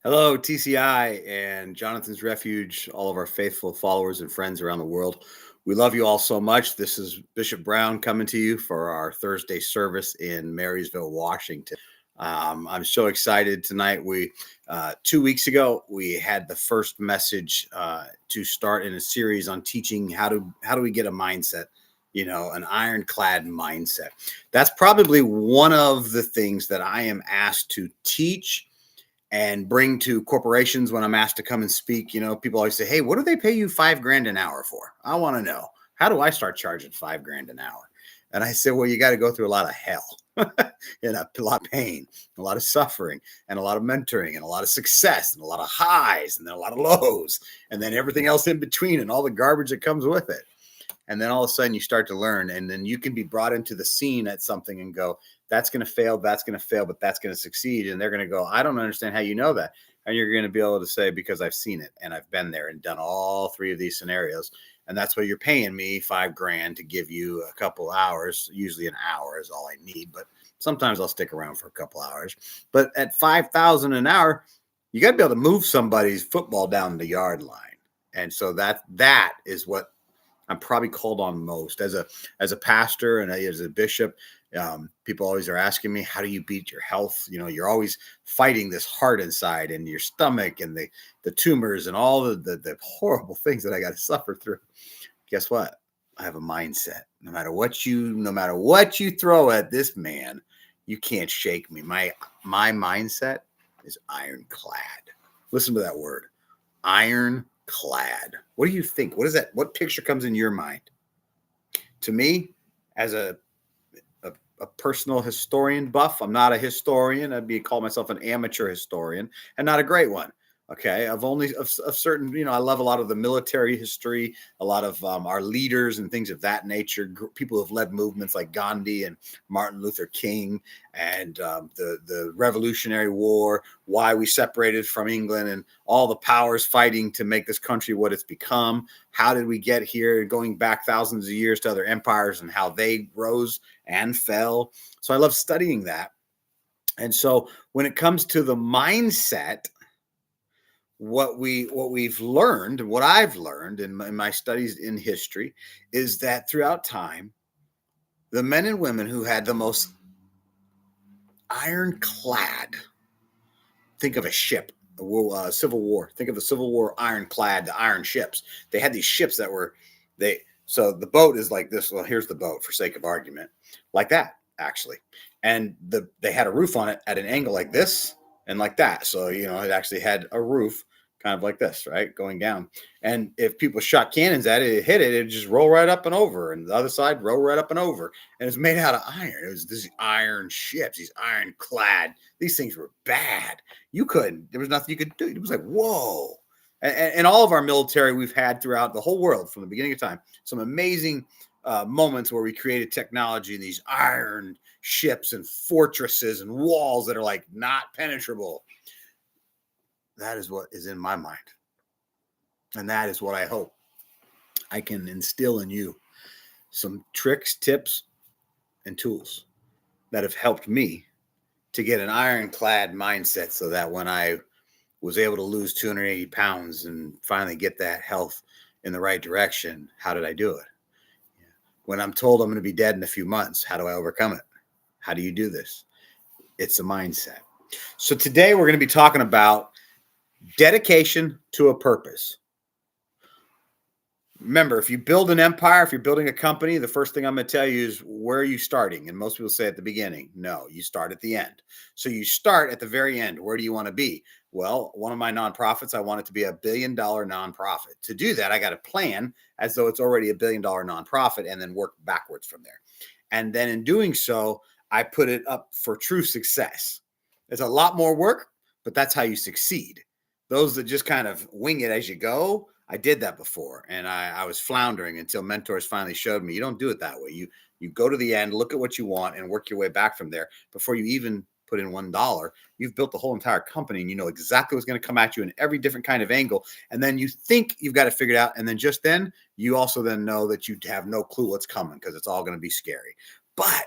Hello, TCI and Jonathan's Refuge, all of our faithful followers and friends around the world. We love you all so much. This is Bishop Brown coming to you for our Thursday service in Marysville, Washington. I'm so excited tonight. We 2 weeks ago we had the first message to start in a series on teaching how do we get a mindset, an ironclad mindset. That's probably one of the things that I am asked to teach and bring to corporations when I'm asked to come and speak. People always say, "Hey, what do they pay you $5,000 an hour for?" I want to know, how do I start charging $5,000 an hour? And I said, well, you got to go through a lot of hell, and a lot of pain, a lot of suffering, and a lot of mentoring, and a lot of success, and a lot of highs, and then a lot of lows, and then everything else in between, and all the garbage that comes with it. And then all of a sudden you start to learn, and then you can be brought into the scene at something and go, that's going to fail, but that's going to succeed. And they're going to go, I don't understand how you know that. And you're going to be able to say, because I've seen it and I've been there and done all three of these scenarios. And that's why you're paying me $5,000 to give you a couple hours. Usually an hour is all I need, but sometimes I'll stick around for a couple hours. But at 5,000 an hour, you got to be able to move somebody's football down the yard line. And so that is what I'm probably called on most as a pastor and as a bishop. People always are asking me, how do you beat your health? You're always fighting this heart inside and your stomach and the tumors and all the horrible things that I got to suffer through. Guess what? I have a mindset. No matter what you throw at this man, you can't shake me. My mindset is ironclad. Listen to that word, ironclad. What do you think? What is that? What picture comes in your mind? To me, as a personal historian buff, I'm not a historian. I'd call myself an amateur historian, and not a great one. Okay, of certain, I love a lot of the military history, a lot of our leaders and things of that nature. People who have led movements like Gandhi and Martin Luther King, and the Revolutionary War, why we separated from England, and all the powers fighting to make this country what it's become. How did we get here? Going back thousands of years to other empires and how they rose and fell. So I love studying that. And so when it comes to the mindset, what we've learned, what I've learned in my studies in history, is that throughout time, the men and women who had the most ironclad, think of a ship, Civil War, think of the Civil War ironclad, the iron ships. They had these ships that were, so the boat is like this. Well, here's the boat for sake of argument, like that, actually. And they had a roof on it at an angle like this and like that. So, it actually had a roof kind of like this, right? Going down. And if people shot cannons at it, it hit it, it'd just roll right up and over. And the other side, roll right up and over. And it's made out of iron. It was these iron ships, these ironclad. These things were bad. There was nothing you could do. It was like, whoa. And all of our military we've had throughout the whole world from the beginning of time, some amazing moments where we created technology in these iron ships and fortresses and walls that are like not penetrable. That is what is in my mind. And that is what I hope I can instill in you, some tricks, tips, and tools that have helped me to get an ironclad mindset, so that when I was able to lose 280 pounds and finally get that health in the right direction, how did I do it? When I'm told I'm going to be dead in a few months, how do I overcome it? How do you do this? It's a mindset. So today we're going to be talking about dedication to a purpose. Remember, if you build an empire, if you're building a company, the first thing I'm going to tell you is, where are you starting? And most people say at the beginning. No, you start at the end. So you start at the very end. Where do you want to be? Well, one of my nonprofits, I want it to be $1 billion nonprofit. To do that, I got to plan as though it's already $1 billion nonprofit, and then work backwards from there. And then in doing so, I put it up for true success. It's a lot more work, but that's how you succeed. Those that just kind of wing it as you go, I did that before, and I was floundering until mentors finally showed me, you don't do it that way. You go to the end, look at what you want, and work your way back from there. Before you even put in $1, you've built the whole entire company, and you know exactly what's going to come at you in every different kind of angle. And then you think you've got it figured out, and then just then, you also then know that you have no clue what's coming, because it's all going to be scary. But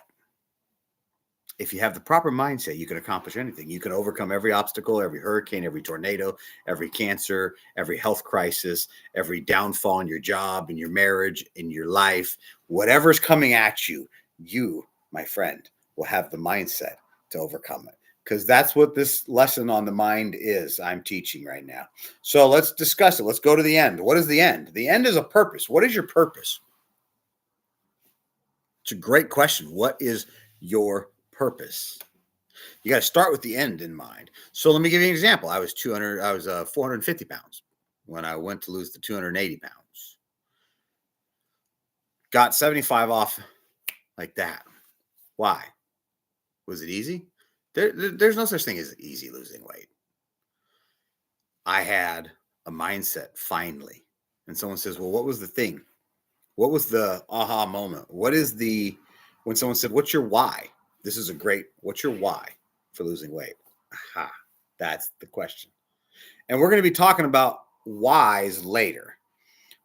If you have the proper mindset, you can accomplish anything. You can overcome every obstacle, every hurricane, every tornado, every cancer, every health crisis, every downfall in your job, in your marriage, in your life. Whatever's coming at you, you, my friend, will have the mindset to overcome it. Because that's what this lesson on the mind is I'm teaching right now. So let's discuss it. Let's go to the end. What is the end? The end is a purpose. What is your purpose? It's a great question. What is your purpose? You got to start with the end in mind. So let me give you an example. I was 450 pounds when I went to lose the 280 pounds. Got 75 off like that. Why? Was it easy? There's no such thing as easy losing weight. I had a mindset finally. And someone says, well, what was the thing? What was the aha moment? When someone said, what's your why? This is what's your why for losing weight? Aha, that's the question. And we're going to be talking about whys later.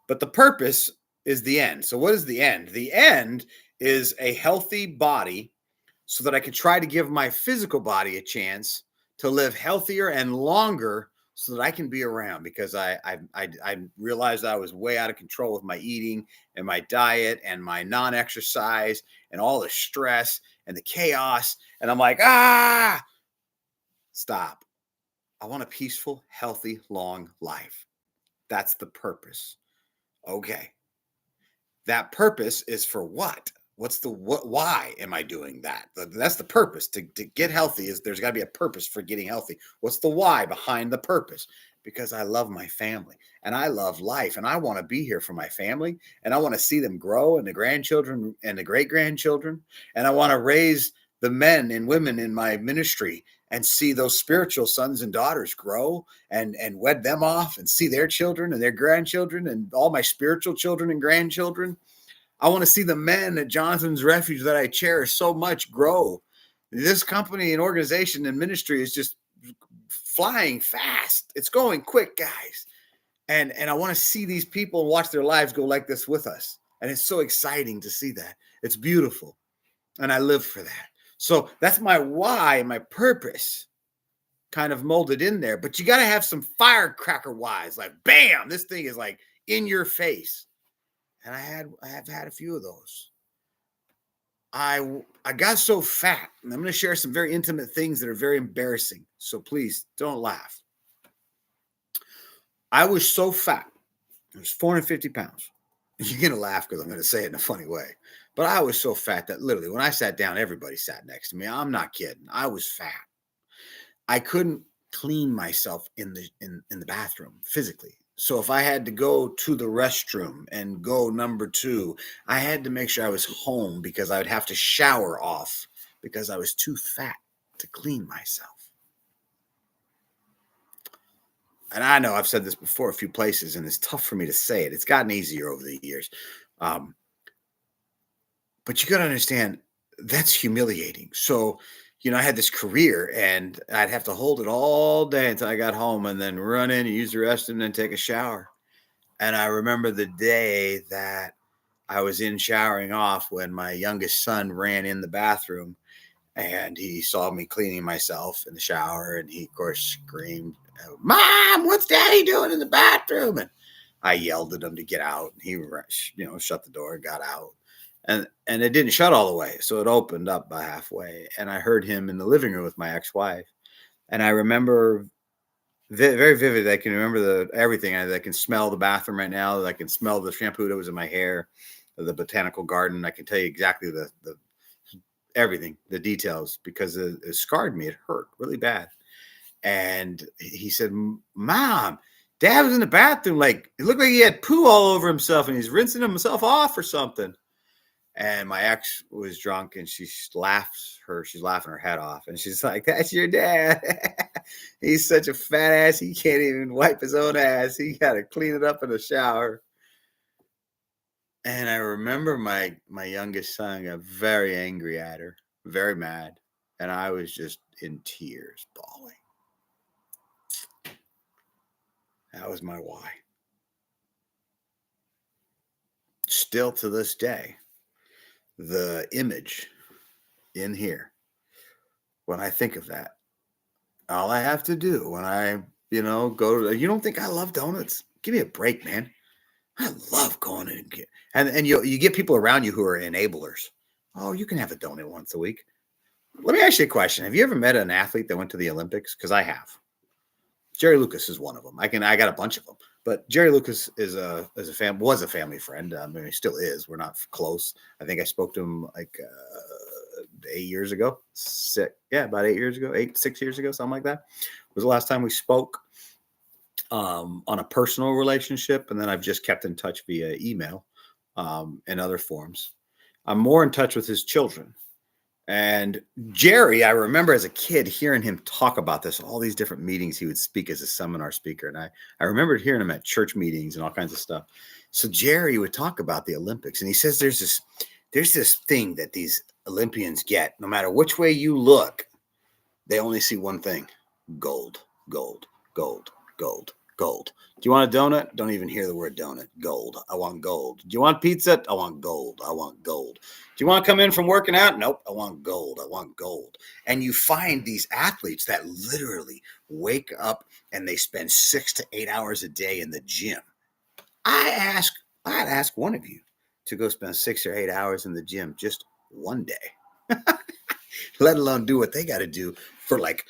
But the purpose is the end. So what is the end? The end is a healthy body so that I can try to give my physical body a chance to live healthier and longer so that I can be around, because I realized I was way out of control with my eating and my diet and my non-exercise and all the stress and the chaos. And I'm like, stop. I want a peaceful, healthy, long life. That's the purpose. Okay. That purpose is for what? Why am I doing that? That's the purpose. To get healthy is there's got to be a purpose for getting healthy. What's the why behind the purpose? Because I love my family and I love life and I want to be here for my family and I want to see them grow and the grandchildren and the great grandchildren. And I want to raise the men and women in my ministry and see those spiritual sons and daughters grow and wed them off and see their children and their grandchildren and all my spiritual children and grandchildren. I want to see the men at Jonathan's Refuge that I cherish so much grow. This company and organization and ministry is just flying fast. It's going quick, guys. And I want to see these people and watch their lives go like this with us. And it's so exciting to see that. It's beautiful. And I live for that. So that's my why, my purpose kind of molded in there. But you got to have some firecracker whys, like bam, this thing is like in your face. And I have had a few of those. I got so fat, and I'm going to share some very intimate things that are very embarrassing. So please don't laugh. I was so fat. I was 450 pounds. You're going to laugh because I'm going to say it in a funny way. But I was so fat that literally when I sat down, everybody sat next to me. I'm not kidding. I was fat. I couldn't clean myself in the bathroom physically. So if I had to go to the restroom and go number 2, I had to make sure I was home because I would have to shower off because I was too fat to clean myself. And I know I've said this before a few places, and it's tough for me to say it. It's gotten easier over the years. But you got to understand that's humiliating. So, I had this career and I'd have to hold it all day until I got home and then run in and use the restroom and then take a shower. And I remember the day that I was in showering off when my youngest son ran in the bathroom and he saw me cleaning myself in the shower. And he, of course, screamed, "Mom, what's Daddy doing in the bathroom?" And I yelled at him to get out. And he, shut the door and got out. And it didn't shut all the way. So it opened up by halfway. And I heard him in the living room with my ex-wife. And I remember very vividly. I can remember everything. I can smell the bathroom right now. I can smell the shampoo that was in my hair, the botanical garden. I can tell you exactly the everything, the details, because it scarred me. It hurt really bad. And he said, "Mom, Dad was in the bathroom. Like, it looked like he had poo all over himself and he's rinsing himself off or something." And my ex was drunk and she's laughing her head off. And she's like, "That's your dad. He's such a fat ass. He can't even wipe his own ass. He got to clean it up in the shower." And I remember my youngest son got very angry at her, very mad. And I was just in tears, bawling. That was my why. Still to this day, the image in here when I think of that. All I have to do when I, go to, you don't think I love donuts? Give me a break, man. I love going in and you get people around you who are enablers. Oh, you can have a donut once a week. Let me ask you a question. Have you ever met an athlete that went to the Olympics? Because I have. Jerry Lucas is one of them. I got a bunch of them, but Jerry Lucas was a family friend. I mean, he still is. We're not close. I think I spoke to him like 8 years ago. About 8 years ago, 6 years ago, something like that. Was the last time we spoke on a personal relationship, and then I've just kept in touch via email and other forms. I'm more in touch with his children. And Jerry, I remember as a kid hearing him talk about this, all these different meetings he would speak as a seminar speaker. And I remembered hearing him at church meetings and all kinds of stuff. So Jerry would talk about the Olympics, and he says there's this thing that these Olympians get, no matter which way you look, they only see one thing: gold, gold, gold, gold, gold. Do you want a donut? Don't even hear the word donut. Gold. I want gold. Do you want pizza? I want gold. I want gold. Do you want to come in from working out? Nope. I want gold. I want gold. And you find these athletes that literally wake up and they spend 6 to 8 hours a day in the gym. I'd ask one of you to go spend 6 or 8 hours in the gym just one day, let alone do what they got to do for like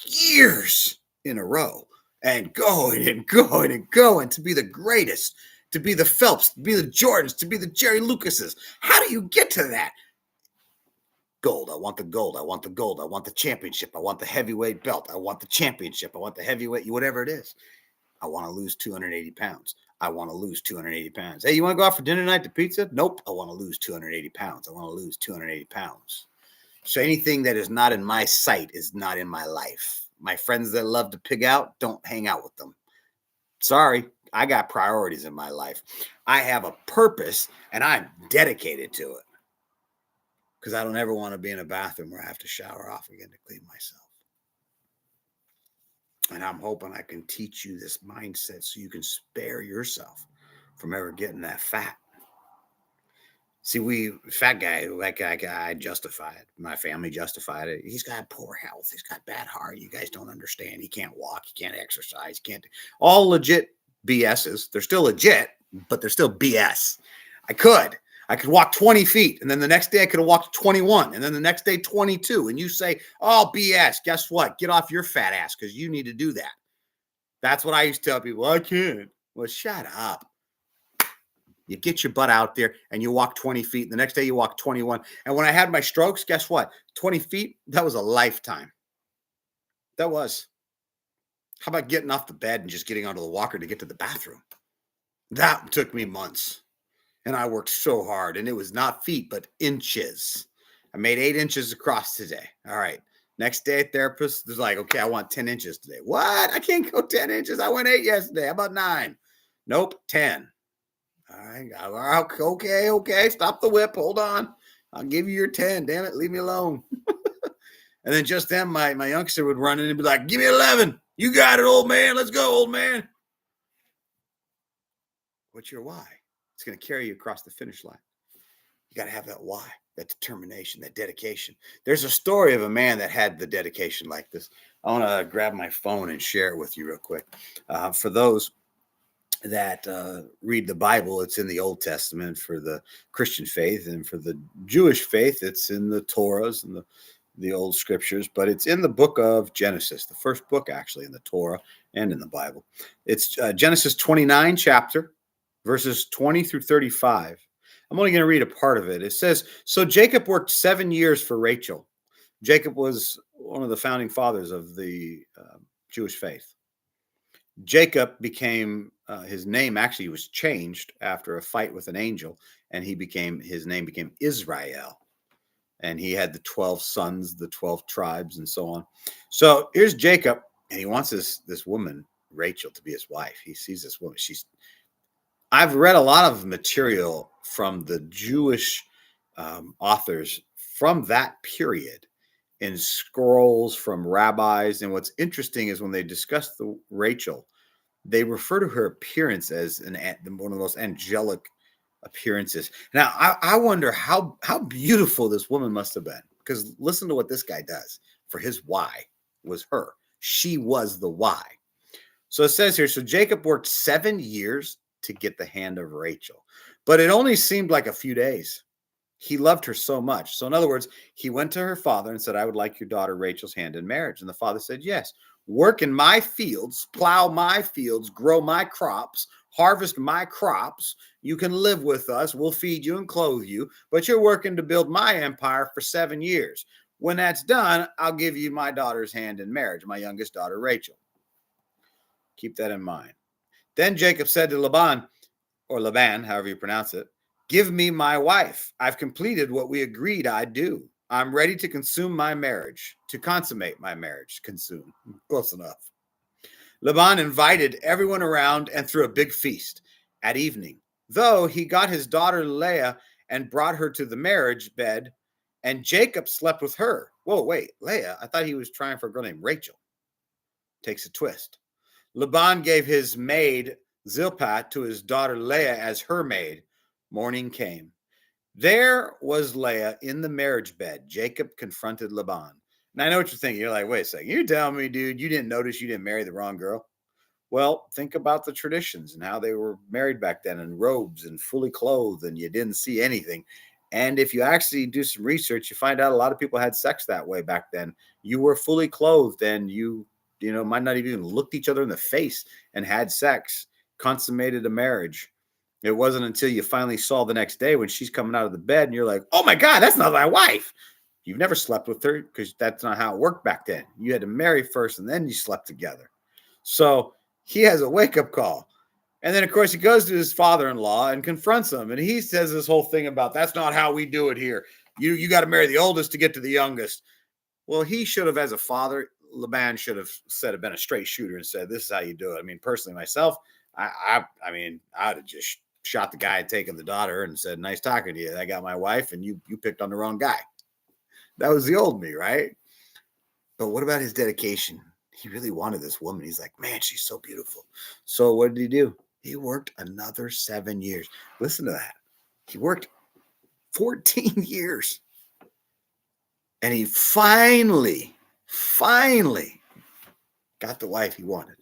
years in a row. And going and going and going to be the greatest, to be the Phelps, to be the Jordans, to be the Jerry Lucases. How do you get to that? Gold. I want the gold. I want the gold. I want the championship. I want the heavyweight belt. I want the championship. I want the heavyweight, whatever it is. I want to lose 280 pounds. I want to lose 280 pounds. Hey, you want to go out for dinner tonight to pizza? Nope. I want to lose 280 pounds. I want to lose 280 pounds. So anything that is not in my sight is not in my life. My friends that love to pig out, don't hang out with them. Sorry, I got priorities in my life. I have a purpose and I'm dedicated to it. Because I don't ever want to be in a bathroom where I have to shower off again to clean myself. And I'm hoping I can teach you this mindset so you can spare yourself from ever getting that fat. See, fat guy, like I justify it. My family justified it. He's got poor health. He's got bad heart. You guys don't understand. He can't walk. He can't exercise. He can't. All legit BSs. They're still legit, but they're still BS. I could walk 20 feet, and then the next day I could have walked 21, and then the next day 22. And you say, oh, BS. Guess what? Get off your fat ass because you need to do that. That's what I used to tell people. I can't. Well, shut up. You get your butt out there and you walk 20 feet. And the next day you walk 21. And when I had my strokes, guess what? 20 feet, that was a lifetime. That was. How about getting off the bed and just getting onto the walker to get to the bathroom? That took me months. And I worked so hard. And it was not feet, but inches. I made 8 inches across today. All right. Next day, therapist is like, okay, I want 10 inches today. What? I can't go 10 inches. I went 8 yesterday. How about 9? Nope, 10. All right. Okay. Stop the whip. Hold on. I'll give you your 10. Damn it. Leave me alone. And then just then my youngster would run in and be like, give me 11. You got it, old man. Let's go, old man. What's your why? It's going to carry you across the finish line. You got to have that why, that determination, that dedication. There's a story of a man that had the dedication like this. I want to grab my phone and share it with you real quick. For those that read the Bible, it's in the Old Testament for the Christian faith, and for the Jewish faith, it's in the Torahs and the old scriptures, but it's in the book of Genesis, the first book actually in the Torah and in the Bible. It's Genesis 29 chapter, verses 20 through 35. I'm only going to read a part of it. It says, so Jacob worked 7 years for Rachel. Jacob was one of the founding fathers of the Jewish faith. Jacob became, his name actually was changed after a fight with an angel, and his name became Israel. And he had the 12 sons, the 12 tribes, and so on. So here's Jacob, and he wants this woman, Rachel, to be his wife. He sees this woman. I've read a lot of material from the Jewish authors from that period in scrolls from rabbis. And what's interesting is when they discuss the Rachel, they refer to her appearance as one of the most angelic appearances. Now, I wonder how beautiful this woman must have been, because listen to what this guy does. for his why was her. She was the why. So it says here, so Jacob worked 7 years to get the hand of Rachel, but it only seemed like a few days. He loved her so much. So in other words, he went to her father and said, I would like your daughter Rachel's hand in marriage. And the father said, yes. Work in my fields, plow my fields, grow my crops, harvest my crops. You can live with us. We'll feed you and clothe you, but you're working to build my empire for 7 years. When that's done, I'll give you my daughter's hand in marriage, my youngest daughter, Rachel. Keep that in mind. Then Jacob said to Laban, or Laban, however you pronounce it, give me my wife. I've completed what we agreed I'd do. I'm ready to consummate my marriage. Consume. Close enough. Laban invited everyone around and threw a big feast at evening. Though he got his daughter Leah and brought her to the marriage bed, and Jacob slept with her. Whoa, wait, Leah? I thought he was trying for a girl named Rachel. Takes a twist. Laban gave his maid Zilpah to his daughter Leah as her maid. Morning came. There was Leah in the marriage bed. Jacob confronted Laban. And I know what you're thinking. You're like, wait a second. You're telling me, dude, you didn't notice you didn't marry the wrong girl? Well, think about the traditions and how they were married back then in robes and fully clothed, and you didn't see anything. And if you actually do some research, you find out a lot of people had sex that way back then. You were fully clothed and you might not even looked each other in the face and had sex, consummated a marriage. It wasn't until you finally saw the next day when she's coming out of the bed and you're like, oh my God, that's not my wife. You've never slept with her because that's not how it worked back then. You had to marry first and then you slept together. So he has a wake-up call. And then, of course, he goes to his father-in-law and confronts him. And he says this whole thing about, that's not how we do it here. You got to marry the oldest to get to the youngest. Well, he should have, as a father, Laban should have been a straight shooter and said, this is how you do it. I mean, personally, myself, I mean, I'd have just shot the guy and taken the daughter and said, nice talking to you. I got my wife and you picked on the wrong guy. That was the old me, right? But what about his dedication? He really wanted this woman. He's like, man, she's so beautiful. So what did he do? He worked another 7 years. Listen to that. He worked 14 years. And he finally got the wife he wanted.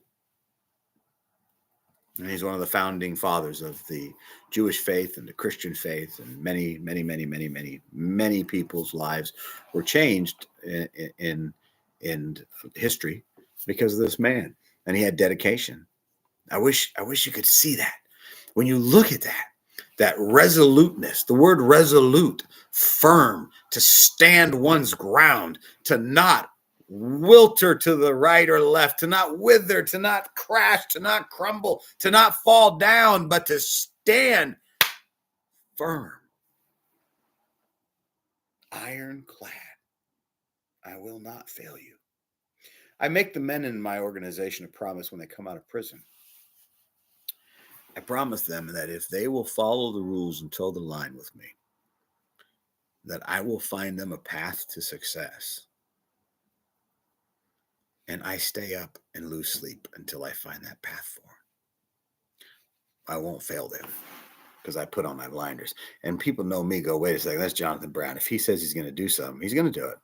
And he's one of the founding fathers of the Jewish faith and the Christian faith, and many people's lives were changed in history because of this man. And he had dedication. I wish you could see that. When you look at that resoluteness, the word resolute, firm, to stand one's ground, to not wilter to the right or left, to not wither, to not crash, to not crumble, to not fall down, but to stand firm. Ironclad. I will not fail you. I make the men in my organization a promise when they come out of prison. I promise them that if they will follow the rules and toe the line with me, that I will find them a path to success. And I stay up and lose sleep until I find that path for them. I won't fail them because I put on my blinders. And people know me, go, wait a second, that's Jonathan Brown. If he says he's going to do something, he's going to do it.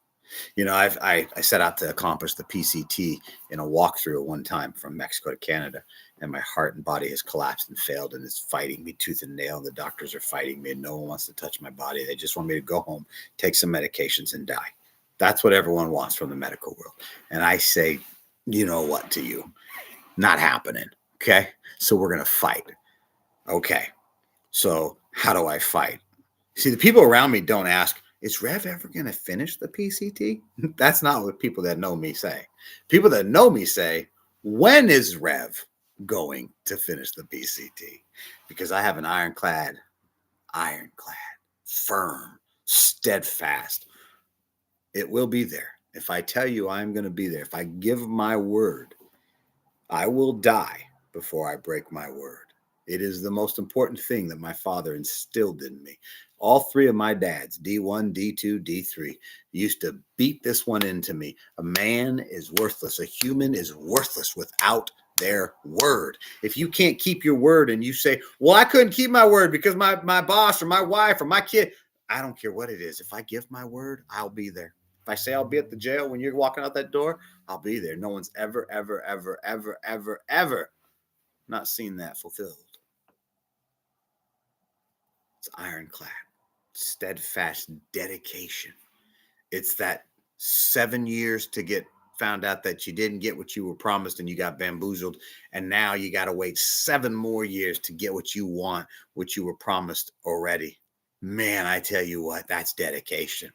You know, I set out to accomplish the PCT in a walkthrough at one time from Mexico to Canada, and my heart and body has collapsed and failed, and it's fighting me tooth and nail. The doctors are fighting me, and no one wants to touch my body. They just want me to go home, take some medications, and die. That's what everyone wants from the medical world. And I say, you know what, to you? Not happening. Okay? So we're going to fight. Okay. So how do I fight? See, the people around me don't ask, is Rev ever going to finish the PCT? That's not what people that know me say. People that know me say, when is Rev going to finish the PCT? Because I have an ironclad, firm, steadfast. It will be there. If I tell you I'm going to be there, if I give my word, I will die before I break my word. It is the most important thing that my father instilled in me. All three of my dads, D1, D2, D3, used to beat this one into me. A man is worthless. A human is worthless without their word. If you can't keep your word and you say, well, I couldn't keep my word because my boss or my wife or my kid, I don't care what it is. If I give my word, I'll be there. If I say I'll be at the jail when you're walking out that door, I'll be there. No one's ever, ever, ever, ever, ever, ever not seen that fulfilled. It's ironclad, steadfast dedication. It's that 7 years to get found out that you didn't get what you were promised and you got bamboozled. And now you got to wait 7 more years to get what you want, what you were promised already. Man, I tell you what, that's dedication.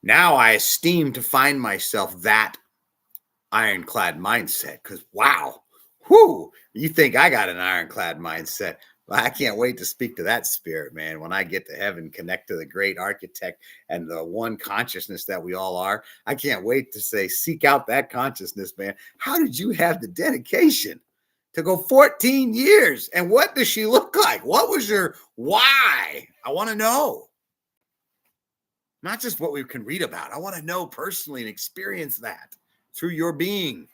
Now I esteem to find myself that ironclad mindset because, wow, whoo, you think I got an ironclad mindset. Well, I can't wait to speak to that spirit, man. When I get to heaven, connect to the great architect and the one consciousness that we all are. I can't wait to say, seek out that consciousness, man. How did you have the dedication to go 14 years? And what does she look like? What was your why? I want to know. Not just what we can read about. I want to know personally and experience that through your being.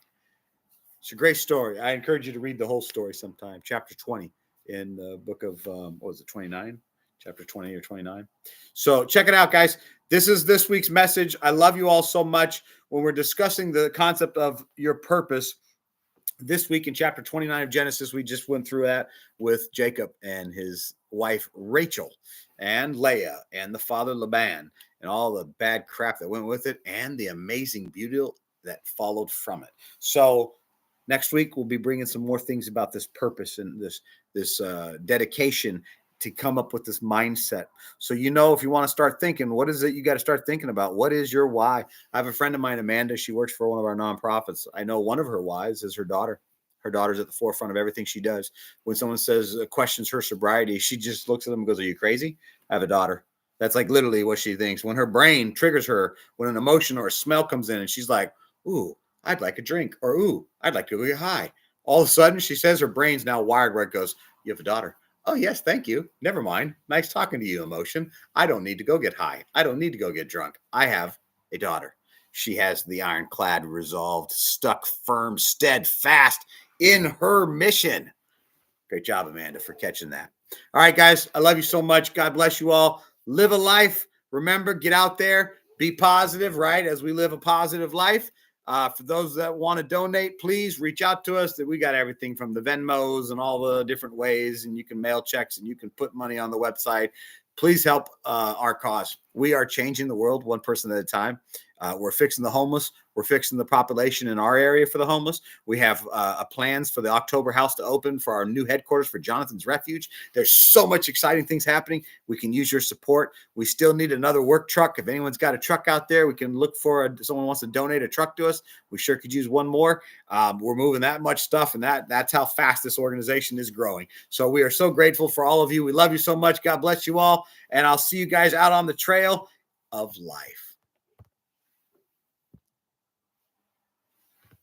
It's a great story. I encourage you to read the whole story sometime. Chapter 20 in the book of, what was it, 29? Chapter 20 or 29. So check it out, guys. This is this week's message. I love you all so much. When we're discussing the concept of your purpose, this week in chapter 29 of Genesis, we just went through that with Jacob and his wife Rachel and Leah and the father Laban and all the bad crap that went with it and the amazing beauty that followed from it. So next week we'll be bringing some more things about this purpose and this dedication to come up with this mindset. So, if you want to start thinking, what is it you got to start thinking about? What is your why? I have a friend of mine, Amanda. She works for one of our nonprofits. I know one of her whys is her daughter. Her daughter's at the forefront of everything she does. When someone says, questions her sobriety, she just looks at them and goes, "Are you crazy? I have a daughter." That's like literally what she thinks. When her brain triggers her, when an emotion or a smell comes in and she's like, "Ooh, I'd like a drink," or "Ooh, I'd like to go get high." All of a sudden, she says her brain's now wired where it goes, "You have a daughter. Oh, yes, thank you. Never mind. Nice talking to you, emotion. I don't need to go get high. I don't need to go get drunk. I have a daughter." She has the ironclad resolved, stuck firm, steadfast in her mission. Great job, Amanda, for catching that. All right, guys, I love you so much. God bless you all. Live a life. Remember, get out there, be positive, right? As we live a positive life. For those that want to donate, please reach out to us. That we got everything from the Venmos and all the different ways, and you can mail checks and you can put money on the website. Please help our cause. We are changing the world one person at a time. We're fixing the homeless. We're fixing the population in our area for the homeless. We have plans for the October house to open for our new headquarters for Jonathan's Refuge. There's so much exciting things happening. We can use your support. We still need another work truck. If anyone's got a truck out there, we can look for someone wants to donate a truck to us. We sure could use one more. We're moving that much stuff, and that's how fast this organization is growing. So we are so grateful for all of you. We love you so much. God bless you all, and I'll see you guys out on the trail of life.